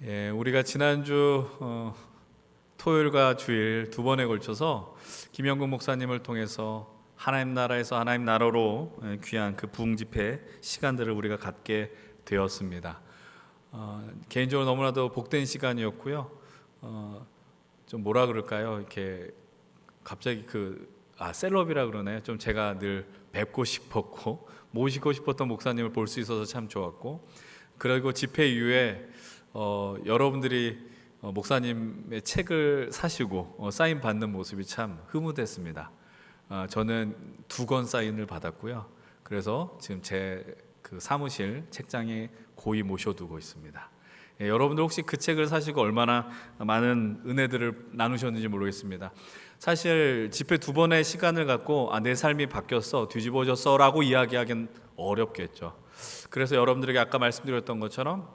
우리가 지난주 토요일과 주일 두 번에 걸쳐서 김영국 목사님을 통해서 하나님 나라에서 하나님 나라로 귀한 그 부흥 집회 시간들을 우리가 갖게 되었습니다. 개인적으로 너무나도 복된 시간이었고요. 좀 뭐라 그럴까요? 이렇게 갑자기 셀럽이라 그러네. 좀 제가 늘 뵙고 싶었고 모시고 싶었던 목사님을 볼 수 있어서 참 좋았고, 그리고 집회 이후에 여러분들이 목사님의 책을 사시고 사인 받는 모습이 참 흐뭇했습니다. 저는 2권 사인을 받았고요. 그래서 지금 제 그 사무실 책장에 고이 모셔두고 있습니다. 여러분들 혹시 그 책을 사시고 얼마나 많은 은혜들을 나누셨는지 모르겠습니다. 사실 집회 2번의 시간을 갖고 내 삶이 바뀌었어, 뒤집어졌어 라고 이야기하기는 어렵겠죠. 그래서 여러분들에게 아까 말씀드렸던 것처럼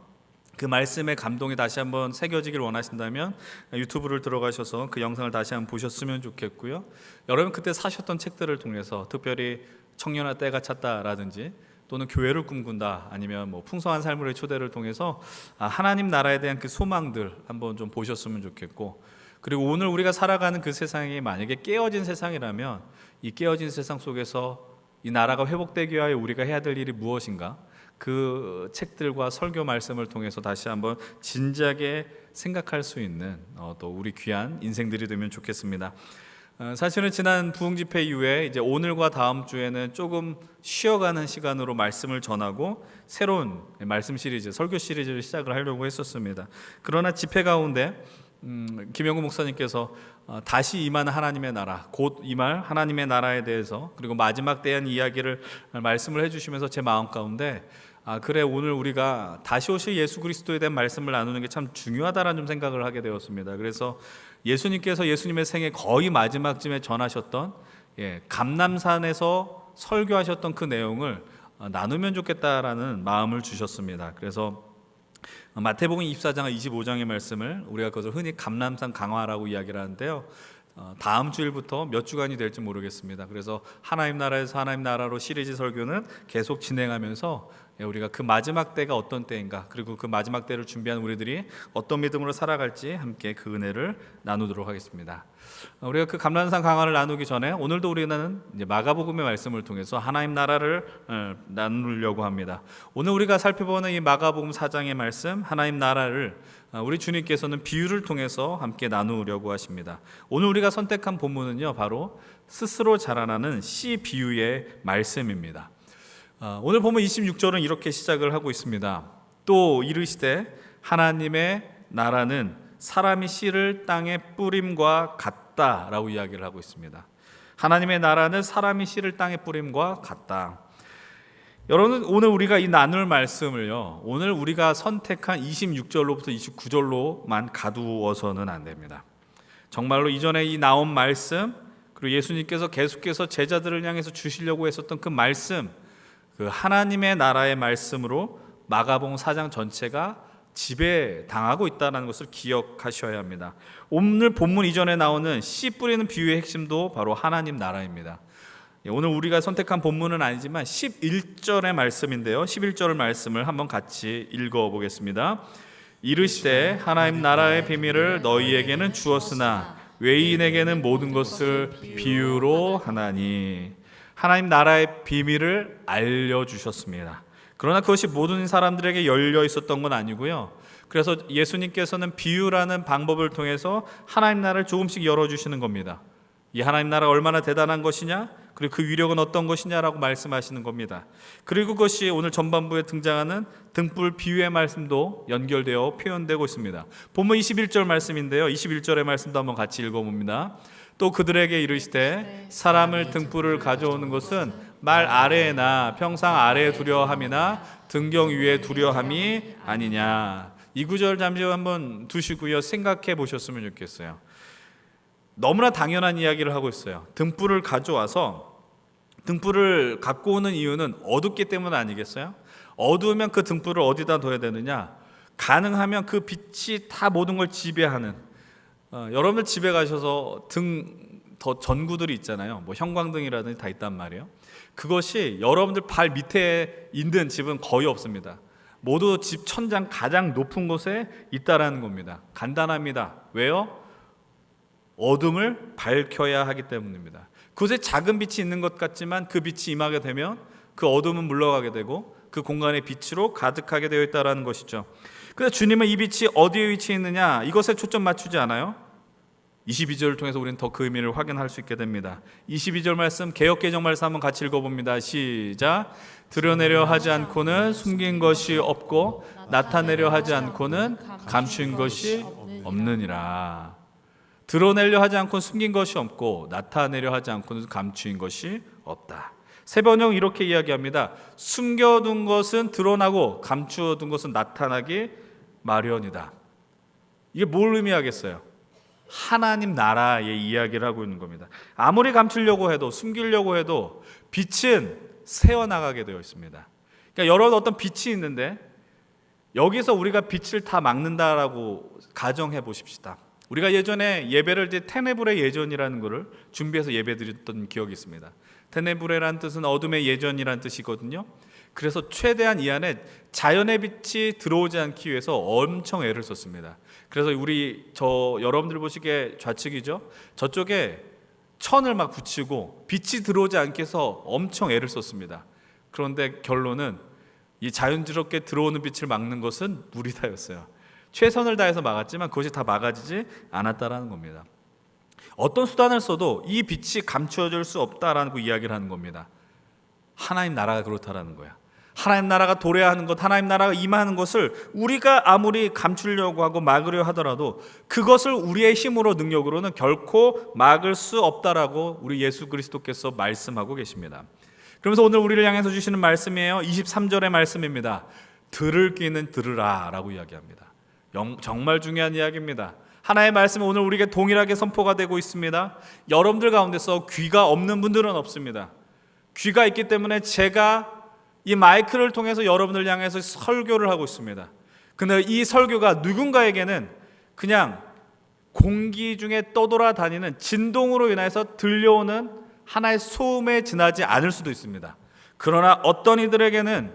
그 말씀의 감동이 다시 한번 새겨지길 원하신다면 유튜브를 들어가셔서 그 영상을 다시 한번 보셨으면 좋겠고요. 여러분 그때 사셨던 책들을 통해서 특별히 청년아 때가 찼다라든지 또는 교회를 꿈꾼다, 아니면 풍성한 삶의 초대를 통해서 하나님 나라에 대한 그 소망들 한번 좀 보셨으면 좋겠고, 그리고 오늘 우리가 살아가는 그 세상이 만약에 깨어진 세상이라면 이 깨어진 세상 속에서 이 나라가 회복되기 위하여 우리가 해야 될 일이 무엇인가, 그 책들과 설교 말씀을 통해서 다시 한번 진지하게 생각할 수 있는 또 우리 귀한 인생들이 되면 좋겠습니다. 사실은 지난 부흥 집회 이후에 이제 오늘과 다음 주에는 조금 쉬어가는 시간으로 말씀을 전하고 새로운 말씀 시리즈, 설교 시리즈를 시작을 하려고 했었습니다. 그러나 집회 가운데 김영국 목사님께서 다시 임하는 하나님의 나라, 곧 임할 하나님의 나라에 대해서, 그리고 마지막 대한 이야기를 말씀을 해주시면서 제 마음 가운데 그래, 오늘 우리가 다시 오실 예수 그리스도에 대한 말씀을 나누는 게 참 중요하다라는 좀 생각을 하게 되었습니다. 그래서 예수님께서 예수님의 생애 거의 마지막쯤에 전하셨던 감람산에서 설교하셨던 그 내용을 나누면 좋겠다라는 마음을 주셨습니다. 그래서 마태복음 24장 25장의 말씀을 우리가 그것을 흔히 감람산 강화라고 이야기를 하는데요, 다음 주일부터 몇 주간이 될지 모르겠습니다. 그래서 하나님 나라에서 하나님 나라로 시리즈 설교는 계속 진행하면서 우리가 그 마지막 때가 어떤 때인가, 그리고 그 마지막 때를 준비한 우리들이 어떤 믿음으로 살아갈지 함께 그 은혜를 나누도록 하겠습니다. 우리가 그 감람산 강화를 나누기 전에 오늘도 우리는 이제 마가복음의 말씀을 통해서 하나님 나라를 나누려고 합니다. 오늘 우리가 살펴보는 이 마가복음 4장의 말씀, 하나님 나라를 우리 주님께서는 비유를 통해서 함께 나누려고 하십니다. 오늘 우리가 선택한 본문은요, 바로 스스로 자라나는 씨 비유의 말씀입니다. 오늘 보면 26절은 이렇게 시작을 하고 있습니다. 또 이르시되 하나님의 나라는 사람이 씨를 땅에 뿌림과 같다라고 이야기를 하고 있습니다. 하나님의 나라는 사람이 씨를 땅에 뿌림과 같다. 여러분, 오늘 우리가 이 나눌 말씀을요, 오늘 우리가 선택한 26절로부터 29절로만 가두어서는 안 됩니다. 정말로 이전에 이 나온 말씀, 그리고 예수님께서 계속해서 제자들을 향해서 주시려고 했었던 그 말씀, 그 하나님의 나라의 말씀으로 마가복음 4장 전체가 지배당하고 있다는 것을 기억하셔야 합니다. 오늘 본문 이전에 나오는 씨 뿌리는 비유의 핵심도 바로 하나님 나라입니다. 오늘 우리가 선택한 본문은 아니지만 11절의 말씀인데요, 11절 말씀을 한번 같이 읽어보겠습니다. 이르시되 하나님 나라의 비밀을 너희에게는 주었으나 외인에게는 모든 것을 비유로 하나니. 하나님 나라의 비밀을 알려주셨습니다. 그러나 그것이 모든 사람들에게 열려 있었던 건 아니고요. 그래서 예수님께서는 비유라는 방법을 통해서 하나님 나라를 조금씩 열어주시는 겁니다. 이 하나님 나라가 얼마나 대단한 것이냐, 그리고 그 위력은 어떤 것이냐라고 말씀하시는 겁니다. 그리고 그것이 오늘 전반부에 등장하는 등불 비유의 말씀도 연결되어 표현되고 있습니다. 본문 21절 말씀인데요, 21절의 말씀도 한번 같이 읽어봅니다. 또 그들에게 이르시되 사람을 등불을 가져오는 것은 말 아래에나 평상 아래에 두려 함이나 등경 위에 두려 함이 아니냐. 이 구절 잠시 한번 두시고요, 생각해 보셨으면 좋겠어요. 너무나 당연한 이야기를 하고 있어요. 등불을 가져와서, 등불을 갖고 오는 이유는 어둡기 때문 아니겠어요? 어두우면 그 등불을 어디다 둬야 되느냐? 가능하면 그 빛이 다 모든 걸 지배하는, 여러분들 집에 가셔서 더 전구들이 있잖아요. 형광등이라든지 다 있단 말이에요. 그것이 여러분들 발 밑에 있는 집은 거의 없습니다. 모두 집 천장 가장 높은 곳에 있다라는 겁니다. 간단합니다. 왜요? 어둠을 밝혀야 하기 때문입니다. 그곳에 작은 빛이 있는 것 같지만 그 빛이 임하게 되면 그 어둠은 물러가게 되고 그 공간의 빛으로 가득하게 되어 있다는 것이죠. 그래서 주님은 이 빛이 어디에 위치해 있느냐, 이것에 초점 맞추지 않아요. 22절을 통해서 우리는 더 그 의미를 확인할 수 있게 됩니다. 22절 말씀, 개역개정 말씀 한번 같이 읽어봅니다. 시작. 드러내려 하지 않고는 숨긴 것이 없고 나타내려 하지 않고는 감춘 것이 없느니라. 드러내려 하지 않고는 숨긴 것이 없고 나타내려 하지 않고는 감추인 것이 없다. 세 번역 이렇게 이야기합니다. 숨겨둔 것은 드러나고 감추어둔 것은 나타나기 마련이다. 이게 뭘 의미하겠어요? 하나님 나라의 이야기를 하고 있는 겁니다. 아무리 감추려고 해도 숨기려고 해도 빛은 새어나가게 되어 있습니다. 그러니까 여러 어떤 빛이 있는데 여기서 우리가 빛을 다 막는다라고 가정해 보십시다. 우리가 예전에 예배를 때 테네브레 예전이라는 것을 준비해서 예배 드렸던 기억이 있습니다. 테네브레라는 뜻은 어둠의 예전이라는 뜻이거든요. 그래서 최대한 이 안에 자연의 빛이 들어오지 않기 위해서 엄청 애를 썼습니다. 그래서 여러분들 보시기에 좌측이죠. 저쪽에 천을 막 붙이고 빛이 들어오지 않게 해서 엄청 애를 썼습니다. 그런데 결론은 이 자연스럽게 들어오는 빛을 막는 것은 무리다였어요. 최선을 다해서 막았지만 그것이 다 막아지지 않았다라는 겁니다. 어떤 수단을 써도 이 빛이 감추어질 수 없다라는 이야기를 하는 겁니다. 하나님 나라가 그렇다라는 거야. 하나님 나라가 도래하는 것, 하나님 나라가 임하는 것을 우리가 아무리 감추려고 하고 막으려 하더라도 그것을 우리의 힘으로 능력으로는 결코 막을 수 없다라고 우리 예수 그리스도께서 말씀하고 계십니다. 그러면서 오늘 우리를 향해서 주시는 말씀이에요. 23절의 말씀입니다. 들을 귀는 들으라 라고 이야기합니다. 정말 중요한 이야기입니다. 하나의 말씀은 오늘 우리에게 동일하게 선포가 되고 있습니다. 여러분들 가운데서 귀가 없는 분들은 없습니다. 귀가 있기 때문에 제가 이 마이크를 통해서 여러분들 향해서 설교를 하고 있습니다. 근데 이 설교가 누군가에게는 그냥 공기 중에 떠돌아다니는 진동으로 인해서 들려오는 하나의 소음에 지나지 않을 수도 있습니다. 그러나 어떤 이들에게는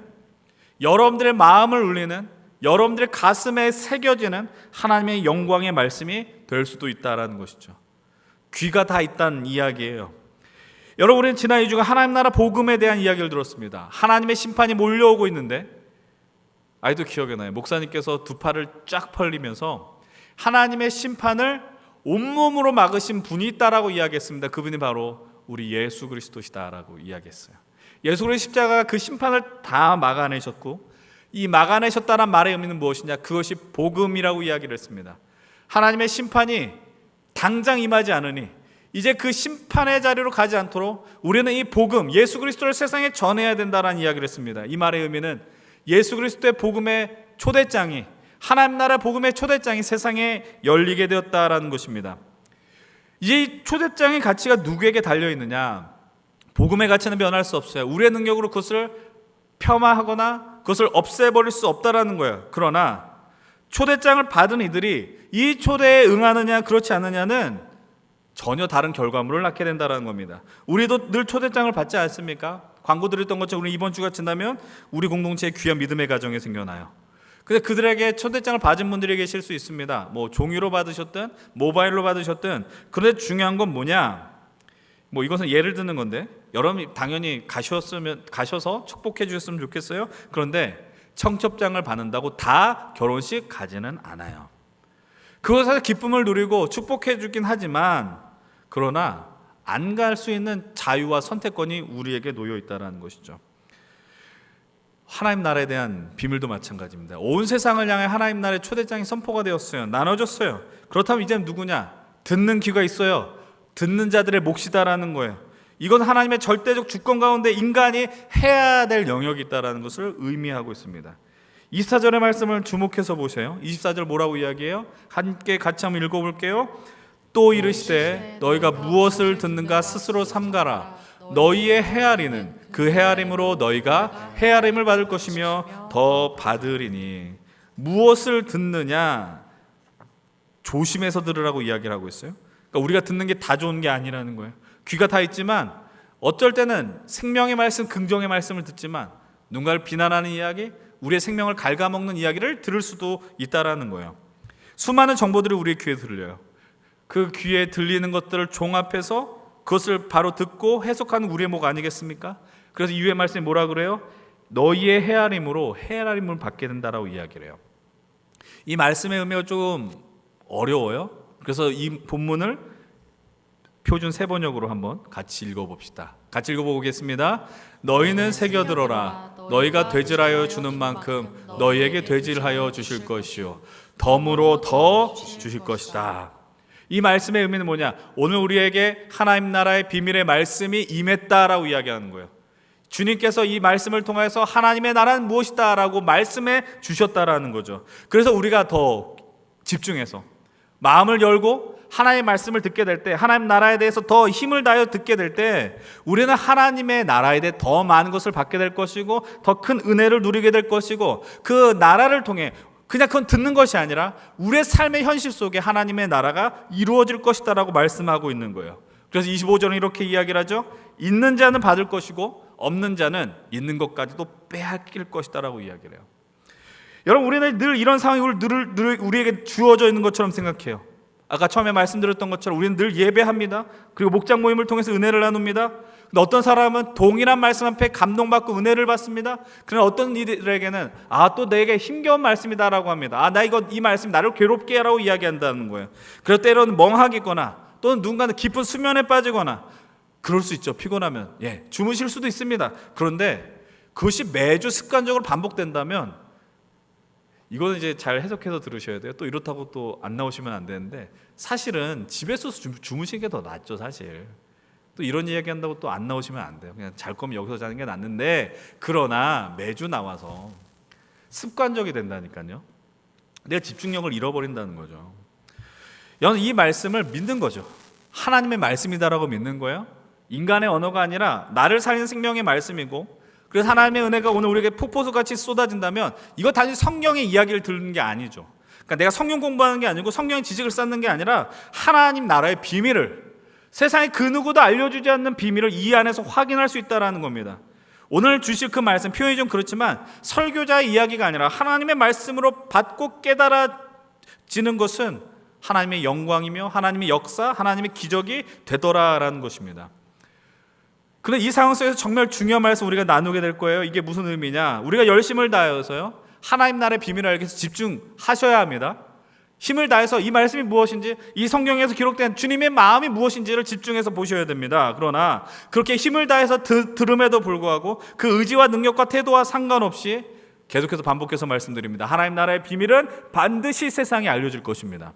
여러분들의 마음을 울리는, 여러분들의 가슴에 새겨지는 하나님의 영광의 말씀이 될 수도 있다는 것이죠. 귀가 다 있다는 이야기예요. 여러분, 우리는 지난 2주간 하나님 나라 복음에 대한 이야기를 들었습니다. 하나님의 심판이 몰려오고 있는데, 아이도 기억이 나요. 목사님께서 두 팔을 쫙 벌리면서 하나님의 심판을 온몸으로 막으신 분이 있다라고 이야기했습니다. 그분이 바로 우리 예수 그리스도시다라고 이야기했어요. 예수 그리스도 십자가가 그 심판을 다 막아내셨고, 이 막아내셨다는 말의 의미는 무엇이냐? 그것이 복음이라고 이야기를 했습니다. 하나님의 심판이 당장 임하지 않으니 이제 그 심판의 자리로 가지 않도록 우리는 이 복음, 예수 그리스도를 세상에 전해야 된다는 이야기를 했습니다. 이 말의 의미는 예수 그리스도의 복음의 초대장이, 하나님 나라 복음의 초대장이 세상에 열리게 되었다라는 것입니다. 이제 이 초대장의 가치가 누구에게 달려있느냐? 복음의 가치는 변할 수 없어요. 우리의 능력으로 그것을 폄하하거나 그것을 없애버릴 수 없다라는 거예요. 그러나 초대장을 받은 이들이 이 초대에 응하느냐 그렇지 않느냐는 전혀 다른 결과물을 낳게 된다는 겁니다. 우리도 늘 초대장을 받지 않습니까? 광고 드렸던 것처럼 우리 이번 주가 지나면 우리 공동체의 귀한 믿음의 가정이 생겨나요. 근데 그들에게 초대장을 받은 분들이 계실 수 있습니다. 뭐 종이로 받으셨든 모바일로 받으셨든. 그런데 중요한 건 뭐냐? 뭐 이것은 예를 드는 건데 여러분이 당연히 가셔서 축복해 주셨으면 좋겠어요. 그런데 청첩장을 받는다고 다 결혼식 가지는 않아요. 그것에서 기쁨을 누리고 축복해 주긴 하지만 그러나 안 갈 수 있는 자유와 선택권이 우리에게 놓여 있다는 것이죠. 하나님 나라에 대한 비밀도 마찬가지입니다. 온 세상을 향해 하나님 나라의 초대장이 선포가 되었어요. 나눠졌어요. 그렇다면 이제는 누구냐? 듣는 귀가 있어요. 듣는 자들의 몫이다라는 거예요. 이건 하나님의 절대적 주권 가운데 인간이 해야 될 영역이 있다는 것을 의미하고 있습니다. 24절의 말씀을 주목해서 보세요. 24절 뭐라고 이야기해요? 함께 같이 한번 읽어볼게요. 또 이르시되 너희가 무엇을 듣는가 스스로 삼가라. 너희의 헤아리는 그 헤아림으로 너희가 헤아림을 받을 것이며 더 받으리니. 무엇을 듣느냐? 조심해서 들으라고 이야기를 하고 있어요. 그러니까 우리가 듣는 게 다 좋은 게 아니라는 거예요. 귀가 다 있지만 어쩔 때는 생명의 말씀, 긍정의 말씀을 듣지만 누군가를 비난하는 이야기, 우리의 생명을 갉아먹는 이야기를 들을 수도 있다라는 거예요. 수많은 정보들이 우리의 귀에 들려요. 그 귀에 들리는 것들을 종합해서 그것을 바로 듣고 해석하는 우리의 목 아니겠습니까? 그래서 이후의 말씀이 뭐라 그래요? 너희의 헤아림으로 헤아림을 받게 된다라고 이야기를 해요. 이 말씀의 의미가 조금 어려워요. 그래서 이 본문을 표준 세번역으로 한번 같이 읽어봅시다. 같이 읽어보겠습니다. 너희는 새겨들어라. 너희가 되질하여 주는 만큼 너희에게 되질하여 주실 것이요 덤으로 더 주실 것이다. 이 말씀의 의미는 뭐냐? 오늘 우리에게 하나님 나라의 비밀의 말씀이 임했다라고 이야기하는 거예요. 주님께서 이 말씀을 통해서 하나님의 나라는 무엇이다 라고 말씀해 주셨다라는 거죠. 그래서 우리가 더 집중해서 마음을 열고 하나님의 말씀을 듣게 될 때, 하나님 나라에 대해서 더 힘을 다하여 듣게 될 때 우리는 하나님의 나라에 대해 더 많은 것을 받게 될 것이고 더 큰 은혜를 누리게 될 것이고, 그 나라를 통해 그냥 그건 듣는 것이 아니라 우리의 삶의 현실 속에 하나님의 나라가 이루어질 것이다 라고 말씀하고 있는 거예요. 그래서 25절은 이렇게 이야기를 하죠. 있는 자는 받을 것이고 없는 자는 있는 것까지도 빼앗길 것이다 라고 이야기를 해요. 여러분, 우리는 늘 이런 상황이 늘 우리에게 주어져 있는 것처럼 생각해요. 아까 처음에 말씀드렸던 것처럼 우리는 늘 예배합니다. 그리고 목장 모임을 통해서 은혜를 나눕니다. 근데 어떤 사람은 동일한 말씀 앞에 감동받고 은혜를 받습니다. 그러나 어떤 이들에게는 또 내게 힘겨운 말씀이다라고 합니다. 이 말씀이 나를 괴롭게 하라고 이야기한다는 거예요. 그래서 때로는 멍하기거나 또는 누군가는 깊은 수면에 빠지거나 그럴 수 있죠. 피곤하면 주무실 수도 있습니다. 그런데 그것이 매주 습관적으로 반복된다면 이거는 이제 잘 해석해서 들으셔야 돼요. 또 이렇다고 또 안 나오시면 안 되는데, 사실은 집에서 주무시는 게 더 낫죠. 사실 또 이런 이야기 한다고 또 안 나오시면 안 돼요. 그냥 잘 거면 여기서 자는 게 낫는데, 그러나 매주 나와서 습관적이 된다니까요. 내가 집중력을 잃어버린다는 거죠. 여러분, 이 말씀을 믿는 거죠. 하나님의 말씀이다라고 믿는 거예요. 인간의 언어가 아니라 나를 살리는 생명의 말씀이고, 그래서 하나님의 은혜가 오늘 우리에게 폭포수같이 쏟아진다면 이거 단지 성경의 이야기를 듣는 게 아니죠. 그러니까 내가 성경 공부하는 게 아니고 성경의 지식을 쌓는 게 아니라 하나님 나라의 비밀을, 세상에 그 누구도 알려주지 않는 비밀을 이 안에서 확인할 수 있다는 겁니다. 오늘 주실 그 말씀, 표현이 좀 그렇지만 설교자의 이야기가 아니라 하나님의 말씀으로 받고 깨달아지는 것은 하나님의 영광이며 하나님의 역사, 하나님의 기적이 되더라라는 것입니다. 그런데 이 상황 속에서 정말 중요한 말씀 우리가 나누게 될 거예요. 이게 무슨 의미냐? 우리가 열심을 다해서요, 하나님 나라의 비밀을 알기 위해서 집중하셔야 합니다. 힘을 다해서 이 말씀이 무엇인지, 이 성경에서 기록된 주님의 마음이 무엇인지를 집중해서 보셔야 됩니다. 그러나 그렇게 힘을 다해서 들음에도 불구하고 그 의지와 능력과 태도와 상관없이 계속해서 반복해서 말씀드립니다. 하나님 나라의 비밀은 반드시 세상에 알려질 것입니다.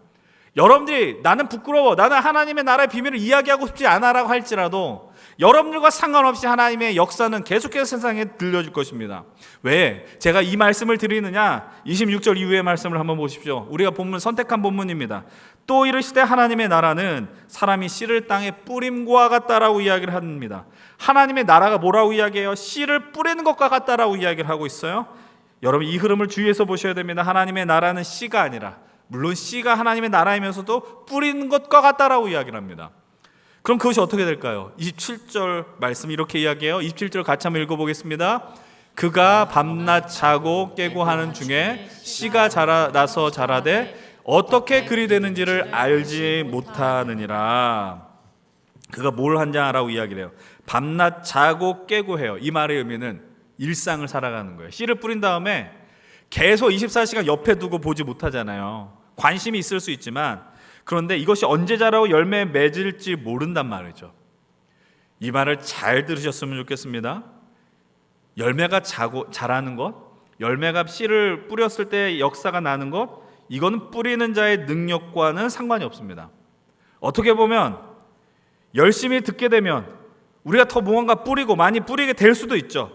여러분들이 나는 부끄러워, 나는 하나님의 나라의 비밀을 이야기하고 싶지 않아라고 할지라도 여러분들과 상관없이 하나님의 역사는 계속해서 세상에 들려질 것입니다. 왜? 제가 이 말씀을 드리느냐? 26절 이후의 말씀을 한번 보십시오. 우리가 본문 선택한 본문입니다. 또 이르시되 하나님의 나라는 사람이 씨를 땅에 뿌림과 같다라고 이야기를 합니다. 하나님의 나라가 뭐라고 이야기해요? 씨를 뿌리는 것과 같다라고 이야기를 하고 있어요. 여러분, 이 흐름을 주의해서 보셔야 됩니다. 하나님의 나라는 씨가 아니라, 물론 씨가 하나님의 나라이면서도 뿌리는 것과 같다라고 이야기를 합니다. 그럼 그것이 어떻게 될까요? 27절 말씀 이렇게 이야기해요. 27절 같이 한번 읽어보겠습니다. 그가 밤낮 자고 깨고 하는 중에 씨가 나서 자라되 어떻게 그리 되는지를 알지 못하느니라. 그가 뭘 하냐라고 이야기를 해요. 밤낮 자고 깨고 해요. 이 말의 의미는 일상을 살아가는 거예요. 씨를 뿌린 다음에 계속 24시간 옆에 두고 보지 못하잖아요. 관심이 있을 수 있지만, 그런데 이것이 언제 자라고 열매 맺을지 모른단 말이죠. 이 말을 잘 들으셨으면 좋겠습니다. 열매가 자라는 것, 열매가 씨를 뿌렸을 때 역사가 나는 것, 이거는 뿌리는 자의 능력과는 상관이 없습니다. 어떻게 보면 열심히 듣게 되면 우리가 더 무언가 뿌리고 많이 뿌리게 될 수도 있죠.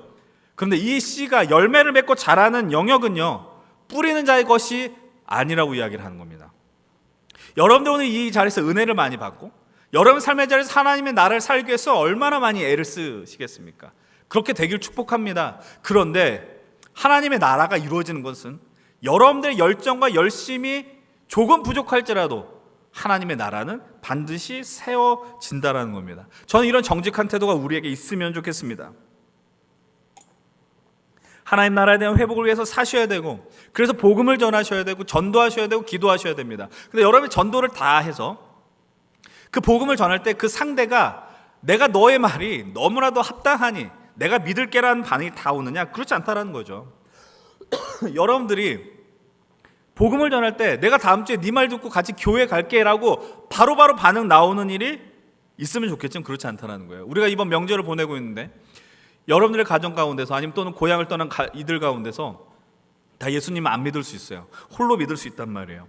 그런데 이 씨가 열매를 맺고 자라는 영역은요, 뿌리는 자의 것이 아니라고 이야기를 하는 겁니다. 여러분들 오늘 이 자리에서 은혜를 많이 받고 여러분 삶의 자리에서 하나님의 나라를 살기 위해서 얼마나 많이 애를 쓰시겠습니까? 그렇게 되길 축복합니다. 그런데 하나님의 나라가 이루어지는 것은 여러분들의 열정과 열심이 조금 부족할지라도 하나님의 나라는 반드시 세워진다라는 겁니다. 저는 이런 정직한 태도가 우리에게 있으면 좋겠습니다. 하나님 나라에 대한 회복을 위해서 사셔야 되고, 그래서 복음을 전하셔야 되고, 전도하셔야 되고, 기도하셔야 됩니다. 근데 여러분이 전도를 다 해서 그 복음을 전할 때 그 상대가 내가 너의 말이 너무나도 합당하니 내가 믿을게라는 반응이 다 오느냐? 그렇지 않다라는 거죠. 여러분들이 복음을 전할 때 내가 다음 주에 네 말 듣고 같이 교회 갈게라고 바로바로 반응 나오는 일이 있으면 좋겠지만 그렇지 않다는 거예요. 우리가 이번 명절을 보내고 있는데 여러분들의 가정 가운데서 아니면 또는 고향을 떠난 이들 가운데서 다 예수님을 안 믿을 수 있어요. 홀로 믿을 수 있단 말이에요.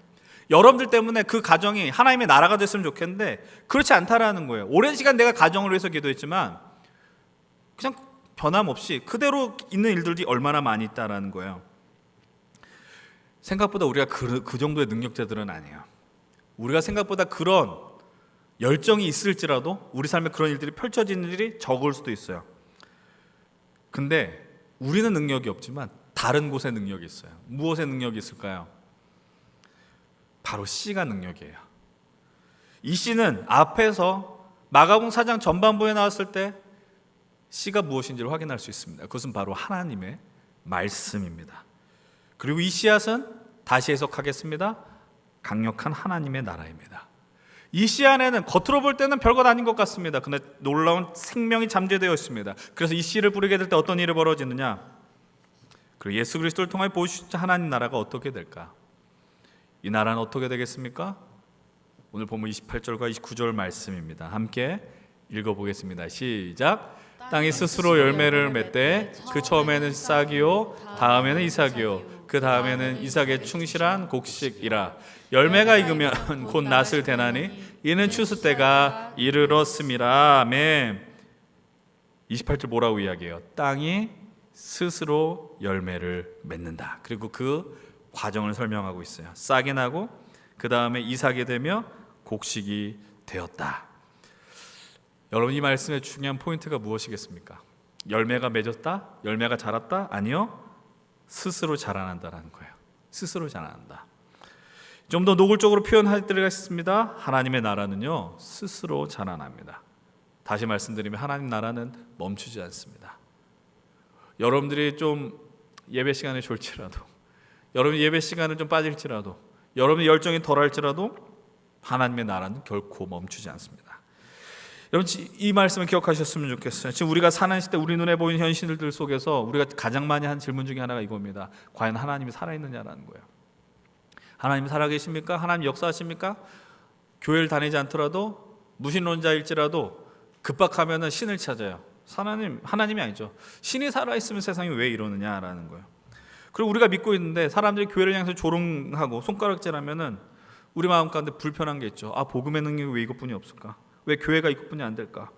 여러분들 때문에 그 가정이 하나님의 나라가 됐으면 좋겠는데 그렇지 않다라는 거예요. 오랜 시간 내가 가정을 위해서 기도했지만 그냥 변함없이 그대로 있는 일들이 얼마나 많이 있다라는 거예요. 생각보다 우리가 그 정도의 능력자들은 아니에요. 우리가 생각보다 그런 열정이 있을지라도 우리 삶에 그런 일들이 펼쳐지는 일이 적을 수도 있어요. 근데 우리는 능력이 없지만 다른 곳에 능력이 있어요. 무엇의 능력이 있을까요? 바로 씨가 능력이에요. 이 씨는 앞에서 마가복음 4장 전반부에 나왔을 때 씨가 무엇인지를 확인할 수 있습니다. 그것은 바로 하나님의 말씀입니다. 그리고 이 씨앗은 다시 해석하겠습니다. 강력한 하나님의 나라입니다. 이 씨 안에는 겉으로 볼 때는 별것 아닌 것 같습니다. 근데 놀라운 생명이 잠재되어 있습니다. 그래서 이 씨를 뿌리게 될 때 어떤 일이 벌어지느냐? 그리고 예수 그리스도를 통해 보여주신 하나님 나라가 어떻게 될까? 이 나라는 어떻게 되겠습니까? 오늘 본문 28절과 29절 말씀입니다. 함께 읽어보겠습니다. 시작. 땅이 스스로 열매를 맺되 그 처음에는 싹이요 다음에는 이삭이요 그 다음에는 이삭의 충실한 곡식이라. 열매가 익으면 곧 낫을 대나니 이는 추수 때가 이르렀음이라. 아멘. 28절 뭐라고 이야기해요? 땅이 스스로 열매를 맺는다. 그리고 그 과정을 설명하고 있어요. 싹이 나고 그 다음에 이삭이 되며 곡식이 되었다. 여러분, 이 말씀의 중요한 포인트가 무엇이겠습니까? 열매가 맺었다? 열매가 자랐다? 아니요, 스스로 자라난다라는 거예요. 스스로 자라난다. 좀 더 노골적으로 표현하겠습니다. 하나님의 나라는요 스스로 자라납니다. 다시 말씀드리면 하나님 나라는 멈추지 않습니다. 여러분들이 좀 예배 시간에 졸지라도, 여러분 예배 시간을 좀 빠질지라도, 여러분의 열정이 덜할지라도 하나님의 나라는 결코 멈추지 않습니다. 여러분, 이 말씀을 기억하셨으면 좋겠어요. 지금 우리가 사는 시대, 우리 눈에 보이는 현실들 속에서 우리가 가장 많이 한 질문 중에 하나가 이겁니다. 과연 하나님이 살아있느냐라는 거예요. 하나님이 살아계십니까? 하나님 역사하십니까? 교회를 다니지 않더라도, 무신론자일지라도 급박하면 신을 찾아요. 하나님이 아니죠. 신이 살아있으면 세상이 왜 이러느냐라는 거예요. 그리고 우리가 믿고 있는데 사람들이 교회를 향해서 조롱하고 손가락질하면은 우리 마음 가운데 불편한 게 있죠. 아, 복음의 능력이 왜 이것뿐이 없을까? 왜 교회가 이것뿐이 안 될까?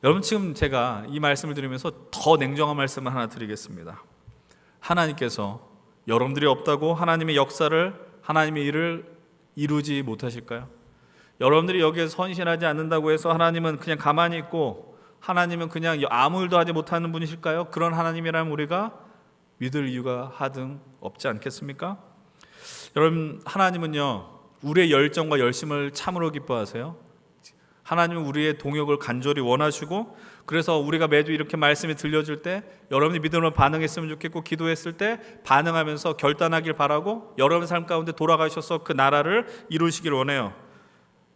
여러분, 지금 제가 이 말씀을 드리면서 더 냉정한 말씀을 하나 드리겠습니다. 하나님께서 여러분들이 없다고 하나님의 역사를, 하나님의 일을 이루지 못하실까요? 여러분들이 여기에서 헌신하지 않는다고 해서 하나님은 그냥 가만히 있고 하나님은 그냥 아무 일도 하지 못하는 분이실까요? 그런 하나님이라면 우리가 믿을 이유가 하등 없지 않겠습니까? 여러분, 하나님은요 우리의 열정과 열심을 참으로 기뻐하세요. 하나님은 우리의 동역을 간절히 원하시고, 그래서 우리가 매주 이렇게 말씀이 들려줄 때 여러분이 믿음으로 반응했으면 좋겠고, 기도했을 때 반응하면서 결단하길 바라고, 여러분의 삶 가운데 돌아가셔서 그 나라를 이루시길 원해요.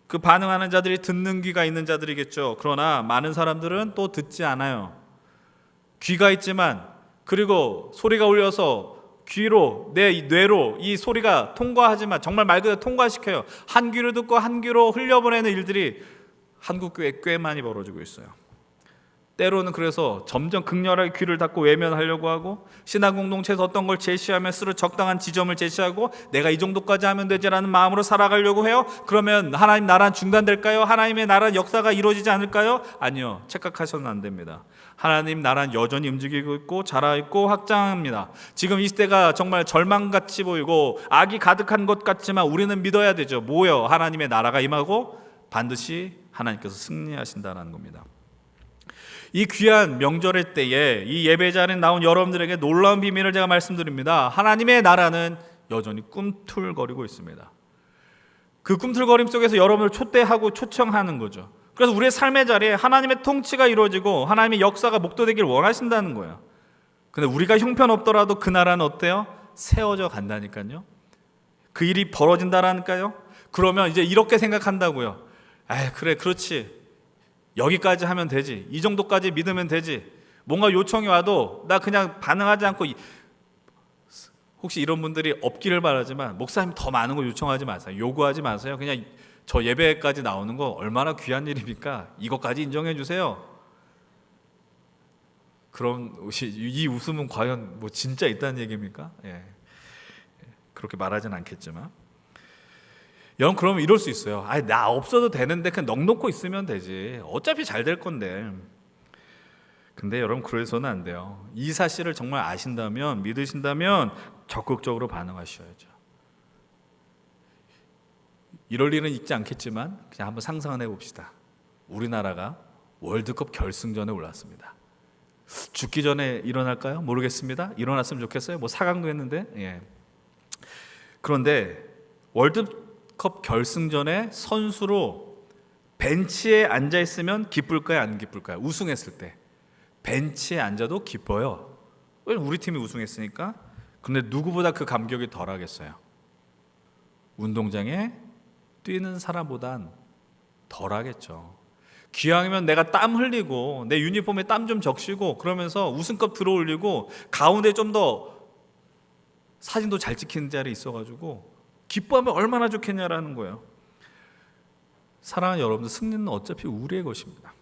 그 반응하는 자들이 듣는 귀가 있는 자들이겠죠. 그러나 많은 사람들은 또 듣지 않아요. 귀가 있지만, 그리고 소리가 울려서 귀로, 내 뇌로 이 소리가 통과하지만 정말 말 그대로 통과시켜요. 한 귀로 듣고 한 귀로 흘려보내는 일들이 한국 교회에 꽤 많이 벌어지고 있어요. 때로는 그래서 점점 극렬하게 귀를 닫고 외면하려고 하고, 신앙 공동체에서 어떤 걸 제시하면 스스로 적당한 지점을 제시하고 내가 이 정도까지 하면 되지라는 마음으로 살아가려고 해요. 그러면 하나님 나라는 중단될까요? 하나님의 나라 역사가 이루어지지 않을까요? 아니요, 착각하셔서는 안 됩니다. 하나님 나라는 여전히 움직이고 있고 자라있고 확장합니다. 지금 이 시대가 정말 절망같이 보이고 악이 가득한 것 같지만 우리는 믿어야 되죠. 뭐요? 하나님의 나라가 임하고 반드시 하나님께서 승리하신다는 겁니다. 이 귀한 명절의 때에 이 예배자리에 나온 여러분들에게 놀라운 비밀을 제가 말씀드립니다. 하나님의 나라는 여전히 꿈틀거리고 있습니다. 그 꿈틀거림 속에서 여러분을 초대하고 초청하는 거죠. 그래서 우리의 삶의 자리에 하나님의 통치가 이루어지고 하나님의 역사가 목도되길 원하신다는 거예요. 근데 우리가 형편없더라도 그 나라는 어때요? 세워져 간다니까요. 그 일이 벌어진다라니까요. 그러면 이제 이렇게 생각한다고요. 그래, 그렇지. 여기까지 하면 되지. 이 정도까지 믿으면 되지. 뭔가 요청이 와도 나 그냥 반응하지 않고, 혹시 이런 분들이 없기를 바라지만 목사님 더 많은 거 요청하지 마세요. 요구하지 마세요. 그냥 저 예배까지 나오는 거 얼마나 귀한 일입니까? 이것까지 인정해 주세요. 그럼 이 웃음은 과연 뭐 진짜 있다는 얘기입니까? 그렇게 말하진 않겠지만, 여러분 그러면 이럴 수 있어요. 나 없어도 되는데 그냥 넋놓고 있으면 되지. 어차피 잘 될 건데. 근데 여러분 그래서는 안 돼요. 이 사실을 정말 아신다면, 믿으신다면 적극적으로 반응하셔야죠. 이럴 일은 있지 않겠지만 그냥 한번 상상을 해봅시다. 우리나라가 월드컵 결승전에 올랐습니다. 죽기 전에 일어날까요? 모르겠습니다. 일어났으면 좋겠어요. 뭐 4강도 했는데. 그런데 월드컵 결승전에 선수로 벤치에 앉아 있으면 기쁠까요? 안 기쁠까요? 우승했을 때 벤치에 앉아도 기뻐요. 왜냐면 우리 팀이 우승했으니까. 그런데 누구보다 그 감격이 덜하겠어요? 운동장에 뛰는 사람보단 덜하겠죠. 기왕이면 내가 땀 흘리고 내 유니폼에 땀 좀 적시고 그러면서 우승컵 들어올리고 가운데 좀 더 사진도 잘 찍히는 자리 있어가지고 기뻐하면 얼마나 좋겠냐라는 거예요. 사랑하는 여러분들, 승리는 어차피 우리의 것입니다.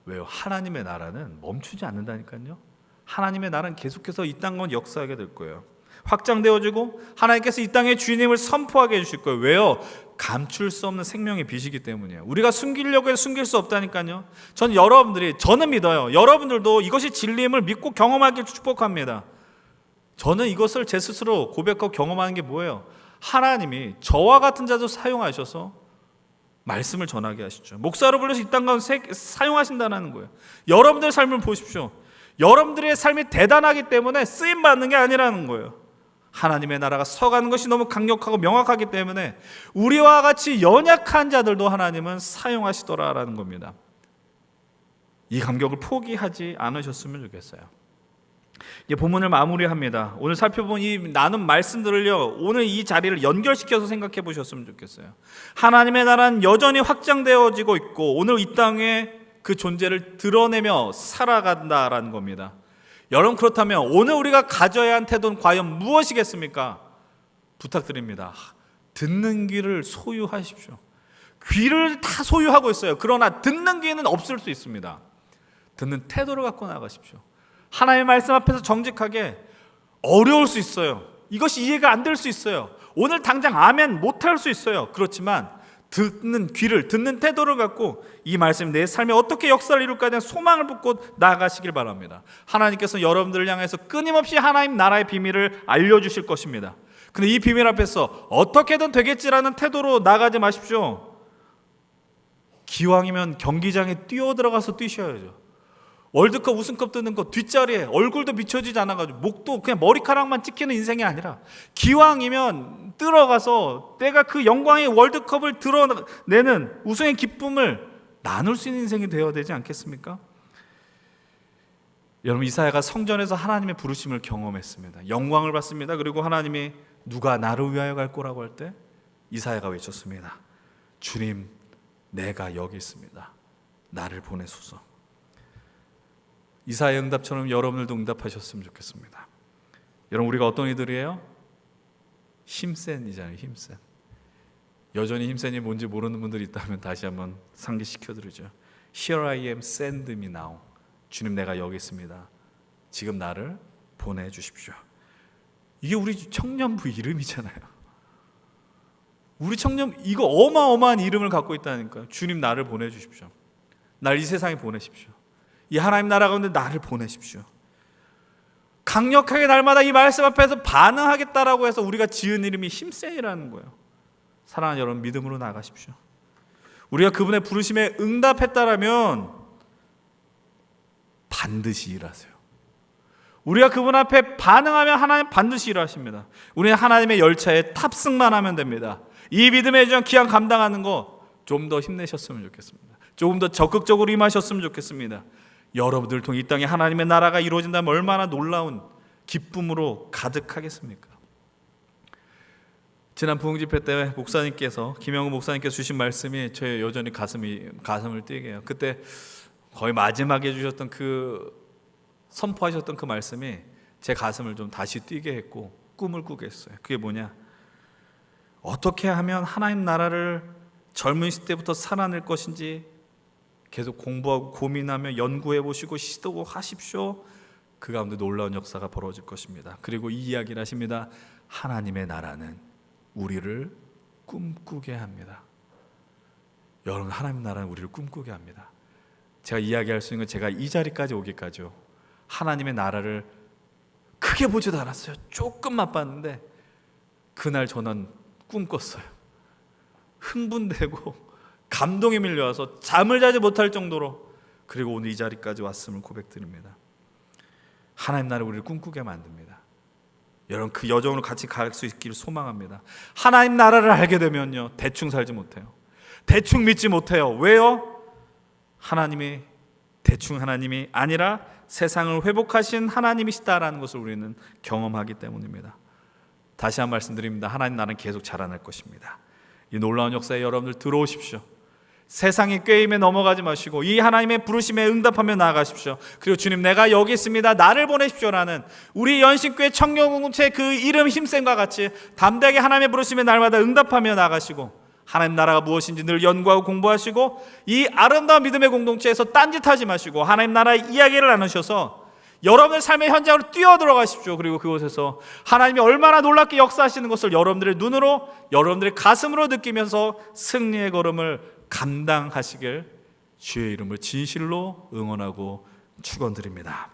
왜요? 하나님의 나라는 멈추지 않는다니까요. 하나님의 나라는 계속해서 이 땅은 역사하게 될 거예요. 확장되어지고 하나님께서 이 땅의 주인임을 선포하게 해주실 거예요. 왜요? 감출 수 없는 생명의 빛이기 때문이에요. 우리가 숨기려고 해서 숨길 수 없다니까요. 저는 믿어요. 여러분들도 이것이 진리임을 믿고 경험하길 축복합니다. 저는 이것을 제 스스로 고백하고 경험하는 게 뭐예요? 하나님이 저와 같은 자도 사용하셔서 말씀을 전하게 하시죠. 목사로 불러서 이 땅 가운데 사용하신다는 거예요. 여러분들의 삶을 보십시오. 여러분들의 삶이 대단하기 때문에 쓰임받는 게 아니라는 거예요. 하나님의 나라가 서가는 것이 너무 강력하고 명확하기 때문에 우리와 같이 연약한 자들도 하나님은 사용하시더라라는 겁니다. 이 감격을 포기하지 않으셨으면 좋겠어요. 이제 본문을 마무리합니다. 오늘 살펴본 이 나눈 말씀들을요, 오늘 이 자리를 연결시켜서 생각해 보셨으면 좋겠어요. 하나님의 나라는 여전히 확장되어지고 있고 오늘 이 땅에 그 존재를 드러내며 살아간다라는 겁니다. 여러분, 그렇다면 오늘 우리가 가져야 한 태도는 과연 무엇이겠습니까? 부탁드립니다. 듣는 귀를 소유하십시오. 귀를 다 소유하고 있어요. 그러나 듣는 귀는 없을 수 있습니다. 듣는 태도를 갖고 나가십시오. 하나님의 말씀 앞에서 정직하게. 어려울 수 있어요. 이것이 이해가 안 될 수 있어요. 오늘 당장 아멘 못할 수 있어요. 그렇지만 듣는 귀를, 듣는 태도를 갖고 이 말씀이 내 삶에 어떻게 역사를 이룰까에 대한 소망을 붙고 나아가시길 바랍니다. 하나님께서 여러분들을 향해서 끊임없이 하나님 나라의 비밀을 알려주실 것입니다. 근데 이 비밀 앞에서 어떻게든 되겠지라는 태도로 나가지 마십시오. 기왕이면 경기장에 뛰어들어가서 뛰셔야죠. 월드컵 우승컵 뜨는 거 뒷자리에 얼굴도 비춰지지 않아가지고 목도 그냥 머리카락만 찍히는 인생이 아니라 기왕이면 들어가서 내가 그 영광의 월드컵을 드러내는 우승의 기쁨을 나눌 수 있는 인생이 되어야 되지 않겠습니까? 여러분, 이사야가 성전에서 하나님의 부르심을 경험했습니다. 영광을 받습니다. 그리고 하나님이 누가 나를 위하여 갈 거라고 할 때 이사야가 외쳤습니다. 주님, 내가 여기 있습니다. 나를 보내소서. 이사야의 응답처럼 여러분들도 응답하셨으면 좋겠습니다. 여러분, 우리가 어떤 이들이에요? 힘센이잖아요. 힘센. 여전히 힘센이 뭔지 모르는 분들이 있다면 다시 한번 상기시켜드리죠. Here I am, send me now. 주님, 내가 여기 있습니다. 지금 나를 보내주십시오. 이게 우리 청년부 이름이잖아요. 우리 청년, 이거 어마어마한 이름을 갖고 있다니까요. 주님, 나를 보내주십시오. 날 이 세상에 보내십시오. 이 하나님 나라 가운데 나를 보내십시오. 강력하게 날마다 이 말씀 앞에서 반응하겠다라고 해서 우리가 지은 이름이 힘센이라는 거예요. 사랑하는 여러분, 믿음으로 나가십시오. 우리가 그분의 부르심에 응답했다라면 반드시 일하세요. 우리가 그분 앞에 반응하면 하나님 반드시 일하십니다. 우리는 하나님의 열차에 탑승만 하면 됩니다. 이 믿음의 여정 기한 감당하는 거 좀 더 힘내셨으면 좋겠습니다. 조금 더 적극적으로 임하셨으면 좋겠습니다. 여러분들 통해 이 땅에 하나님의 나라가 이루어진다면 얼마나 놀라운 기쁨으로 가득하겠습니까? 지난 부흥집회 때 목사님께서, 김영우 목사님께서 주신 말씀이 저의 여전히 가슴을 뛰게 해요. 그때 거의 마지막에 주셨던 선포하셨던 그 말씀이 제 가슴을 좀 다시 뛰게 했고 꿈을 꾸게 했어요. 그게 뭐냐? 어떻게 하면 하나님 나라를 젊은 시대부터 살아낼 것인지 계속 공부하고 고민하며 연구해 보시고 시도고 하십시오. 그 가운데 놀라운 역사가 벌어질 것입니다. 그리고 이 이야기를 하십니다. 하나님의 나라는 우리를 꿈꾸게 합니다. 여러분, 하나님 나라는 우리를 꿈꾸게 합니다. 제가 이야기할 수 있는 건 제가 이 자리까지 오기까지요, 하나님의 나라를 크게 보지도 않았어요. 조금 맛봤는데 그날 저는 꿈꿨어요. 흥분되고 감동이 밀려와서 잠을 자지 못할 정도로, 그리고 오늘 이 자리까지 왔음을 고백드립니다. 하나님 나라를 우리를 꿈꾸게 만듭니다. 여러분, 그 여정으로 같이 갈 수 있기를 소망합니다. 하나님 나라를 알게 되면요, 대충 살지 못해요. 대충 믿지 못해요. 왜요? 하나님이 대충 하나님이 아니라 세상을 회복하신 하나님이시다라는 것을 우리는 경험하기 때문입니다. 다시 한 번 말씀드립니다. 하나님 나라는 계속 자라날 것입니다. 이 놀라운 역사에 여러분들 들어오십시오. 세상의 꾀임에 넘어가지 마시고 이 하나님의 부르심에 응답하며 나아가십시오. 그리고 주님, 내가 여기 있습니다, 나를 보내십시오라는 우리 연신교회 청년공동체 그 이름 힘센과 같이 담대하게 하나님의 부르심에 날마다 응답하며 나아가시고, 하나님 나라가 무엇인지 늘 연구하고 공부하시고, 이 아름다운 믿음의 공동체에서 딴짓하지 마시고 하나님 나라의 이야기를 나누셔서 여러분의 삶의 현장으로 뛰어들어가십시오. 그리고 그곳에서 하나님이 얼마나 놀랍게 역사하시는 것을 여러분들의 눈으로, 여러분들의 가슴으로 느끼면서 승리의 걸음을 감당하시길 주의 이름을 진실로 응원하고 축원드립니다.